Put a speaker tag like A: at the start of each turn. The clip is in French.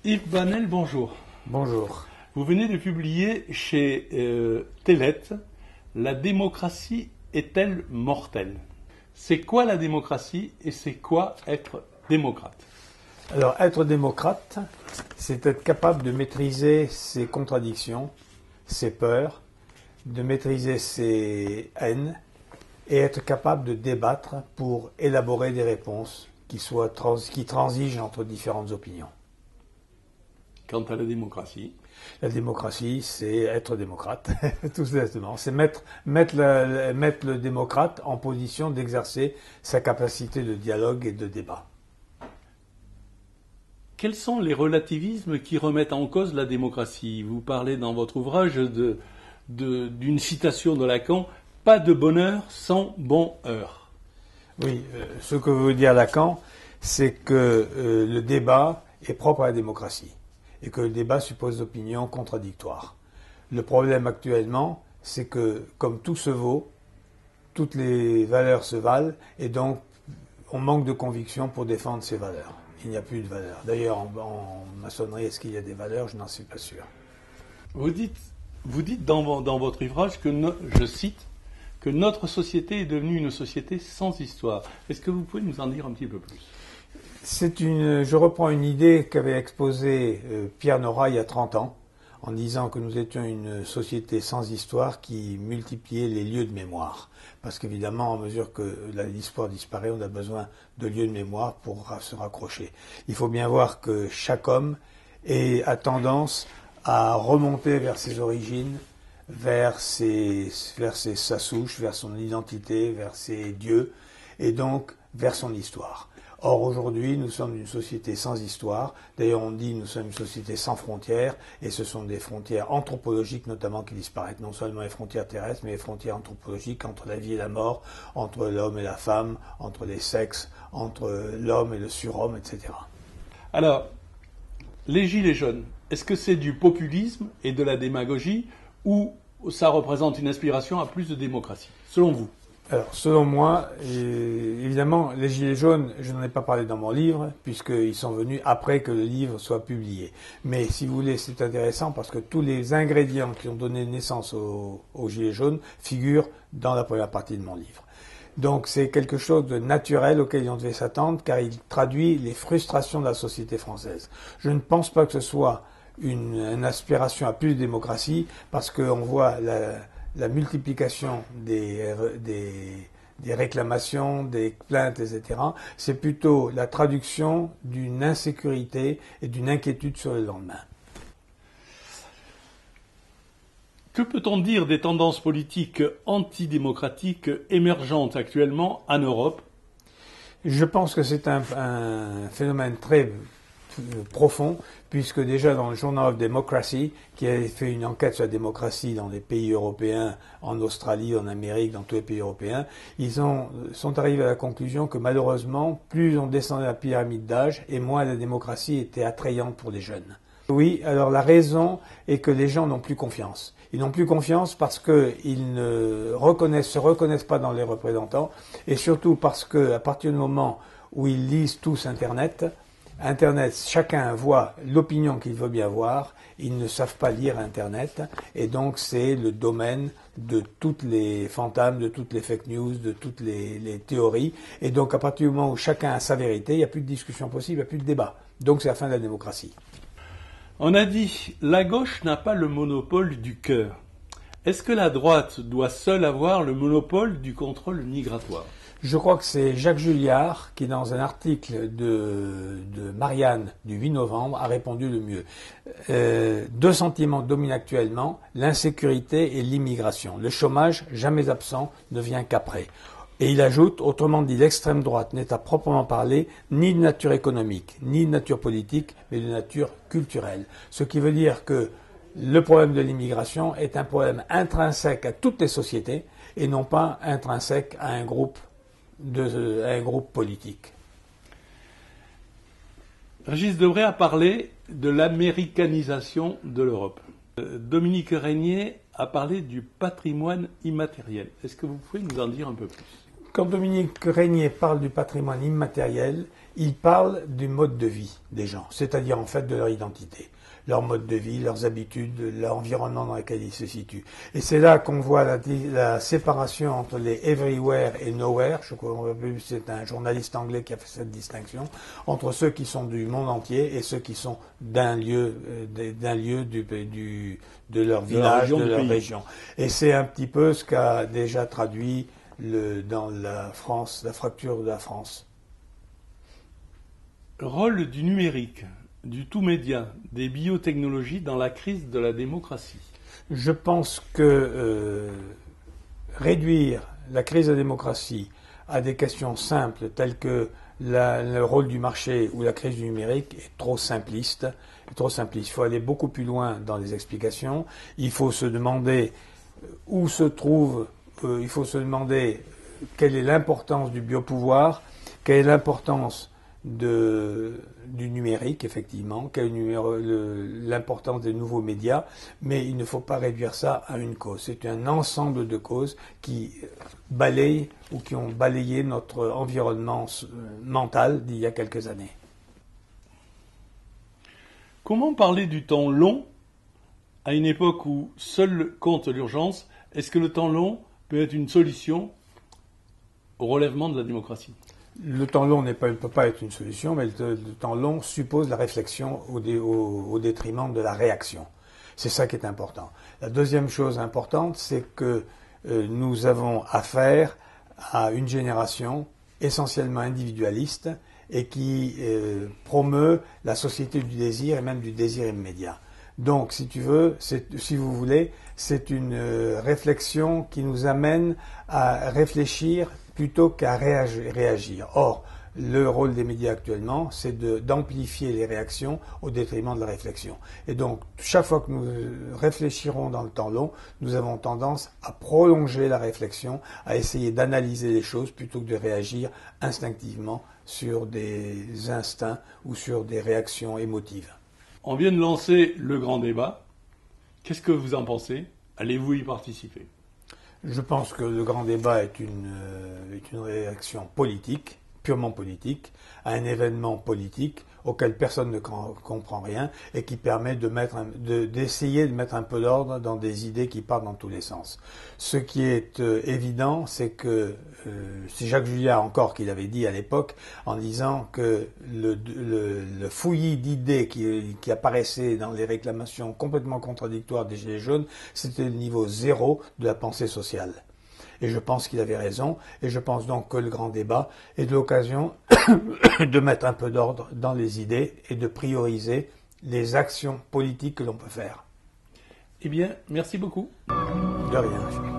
A: Yves Banel, bonjour.
B: Bonjour.
A: Vous venez de publier chez Telette « La démocratie est-elle mortelle ?» C'est quoi la démocratie et c'est quoi être démocrate?
B: Alors, être démocrate, c'est être capable de maîtriser ses contradictions, ses peurs, de maîtriser ses haines et être capable de débattre pour élaborer des réponses qui transigent entre différentes opinions.
A: Quant à la démocratie?
B: La démocratie, c'est être démocrate, tout simplement. C'est mettre le démocrate en position d'exercer sa capacité de dialogue et de débat.
A: Quels sont les relativismes qui remettent en cause la démocratie? Vous parlez dans votre ouvrage d'une citation de Lacan, « Pas de bonheur sans bonheur ».
B: Oui, ce que veut dire Lacan, c'est que le débat est propre à la démocratie et que le débat suppose des opinions contradictoires. Le problème actuellement, c'est que, comme tout se vaut, toutes les valeurs se valent et donc on manque de conviction pour défendre ces valeurs. Il n'y a plus de valeurs. D'ailleurs, en maçonnerie, est-ce qu'il y a des valeurs? Je n'en suis pas sûr.
A: Vous dites dans votre ouvrage que, je cite, que notre société est devenue une société sans histoire. Est-ce que vous pouvez nous en dire un petit peu plus?
B: Je reprends une idée qu'avait exposée Pierre Nora il y a 30 ans, en disant que nous étions une société sans histoire qui multipliait les lieux de mémoire. Parce qu'évidemment, en mesure que l'histoire disparaît, on a besoin de lieux de mémoire pour se raccrocher. Il faut bien voir que chaque homme a tendance à remonter vers ses origines, vers sa souche, vers son identité, vers ses dieux, et donc vers son histoire. Or, aujourd'hui, nous sommes une société sans histoire. D'ailleurs, on dit que nous sommes une société sans frontières, et ce sont des frontières anthropologiques notamment qui disparaissent. Non seulement les frontières terrestres, mais les frontières anthropologiques entre la vie et la mort, entre l'homme et la femme, entre les sexes, entre l'homme et le surhomme, etc.
A: Alors, les gilets jaunes, est-ce que c'est du populisme et de la démagogie, ou ça représente une aspiration à plus de démocratie, selon vous?
B: Alors, selon moi, évidemment, les Gilets jaunes, je n'en ai pas parlé dans mon livre, puisqu'ils sont venus après que le livre soit publié. Mais si vous voulez, c'est intéressant parce que tous les ingrédients qui ont donné naissance aux Gilets jaunes figurent dans la première partie de mon livre. Donc c'est quelque chose de naturel auquel on devait s'attendre, car il traduit les frustrations de la société française. Je ne pense pas que ce soit une aspiration à plus de démocratie, parce qu'on voit la multiplication des réclamations, des plaintes, etc., c'est plutôt la traduction d'une insécurité et d'une inquiétude sur le lendemain.
A: Que peut-on dire des tendances politiques antidémocratiques émergentes actuellement en Europe?
B: Je pense que c'est un phénomène très profond, puisque déjà dans le Journal of Democracy, qui a fait une enquête sur la démocratie dans les pays européens, en Australie, en Amérique, dans tous les pays européens, ils sont arrivés à la conclusion que malheureusement, plus on descendait la pyramide d'âge, et moins la démocratie était attrayante pour les jeunes. Oui, alors la raison est que les gens n'ont plus confiance. Ils n'ont plus confiance parce qu'ils ne se reconnaissent pas dans les représentants, et surtout parce qu'à partir du moment où ils lisent tous Internet, chacun voit l'opinion qu'il veut bien voir, ils ne savent pas lire Internet, et donc c'est le domaine de toutes les fantasmes, de toutes les fake news, de toutes les théories, et donc à partir du moment où chacun a sa vérité, il n'y a plus de discussion possible, il n'y a plus de débat. Donc c'est la fin de la démocratie.
A: On a dit, la gauche n'a pas le monopole du cœur. Est-ce que la droite doit seule avoir le monopole du contrôle migratoire?
B: Je crois que c'est Jacques Julliard qui, dans un article de Marianne du 8 novembre, a répondu le mieux. Deux sentiments dominent actuellement, l'insécurité et l'immigration. Le chômage, jamais absent, ne vient qu'après. Et il ajoute, autrement dit, l'extrême droite n'est à proprement parler ni de nature économique, ni de nature politique, mais de nature culturelle. Ce qui veut dire que le problème de l'immigration est un problème intrinsèque à toutes les sociétés et non pas intrinsèque à un groupe politique.
A: Régis Debray a parlé de l'américanisation de l'Europe. Dominique Régnier a parlé du patrimoine immatériel. Est-ce que vous pouvez nous en dire un peu plus?
B: Quand Dominique Régnier parle du patrimoine immatériel, il parle du mode de vie des gens, c'est-à-dire en fait de leur identité, leur mode de vie, leurs habitudes, l'environnement dans lequel ils se situent. Et c'est là qu'on voit la séparation entre les everywhere et nowhere. Je crois que c'est un journaliste anglais qui a fait cette distinction entre ceux qui sont du monde entier et ceux qui sont d'un lieu de leur village, de leur région. Et c'est un petit peu ce qu'a déjà traduit dans la France, la fracture de la France.
A: Rôle du numérique, du tout média, des biotechnologies dans la crise de la démocratie.
B: Je pense que réduire la crise de la démocratie à des questions simples telles que le rôle du marché ou la crise du numérique est trop simpliste. Il faut aller beaucoup plus loin dans les explications. Il faut se demander où se trouve. Il faut se demander quelle est l'importance du biopouvoir, quelle est l'importance du numérique, effectivement, quelle est l'importance des nouveaux médias, mais il ne faut pas réduire ça à une cause. C'est un ensemble de causes qui balayent ou qui ont balayé notre environnement mental d'il y a quelques années.
A: Comment parler du temps long à une époque où seul compte l'urgence? Est-ce que le temps long peut être une solution au relèvement de la démocratie?
B: Le temps long ne peut pas être une solution, mais le temps long suppose la réflexion au détriment de la réaction. C'est ça qui est important. La deuxième chose importante, c'est que nous avons affaire à une génération essentiellement individualiste et qui promeut la société du désir et même du désir immédiat. Donc, si vous voulez, c'est une réflexion qui nous amène à réfléchir plutôt qu'à réagir. Or, le rôle des médias actuellement, c'est d'amplifier les réactions au détriment de la réflexion. Et donc, chaque fois que nous réfléchirons dans le temps long, nous avons tendance à prolonger la réflexion, à essayer d'analyser les choses plutôt que de réagir instinctivement sur des instincts ou sur des réactions émotives.
A: On vient de lancer le grand débat. Qu'est-ce que vous en pensez? Allez-vous y participer?
B: Je pense que le grand débat est une réaction politique, purement politique, à un événement politique auquel personne ne comprend rien et qui permet d'essayer de mettre un peu d'ordre dans des idées qui partent dans tous les sens. Ce qui est évident, c'est que c'est Jacques Julliard encore qui l'avait dit à l'époque en disant que le fouillis d'idées qui apparaissait dans les réclamations complètement contradictoires des Gilets jaunes, c'était le niveau zéro de la pensée sociale. Et je pense qu'il avait raison, et je pense donc que le grand débat est l'occasion de mettre un peu d'ordre dans les idées et de prioriser les actions politiques que l'on peut faire.
A: Eh bien, merci beaucoup.
B: De rien.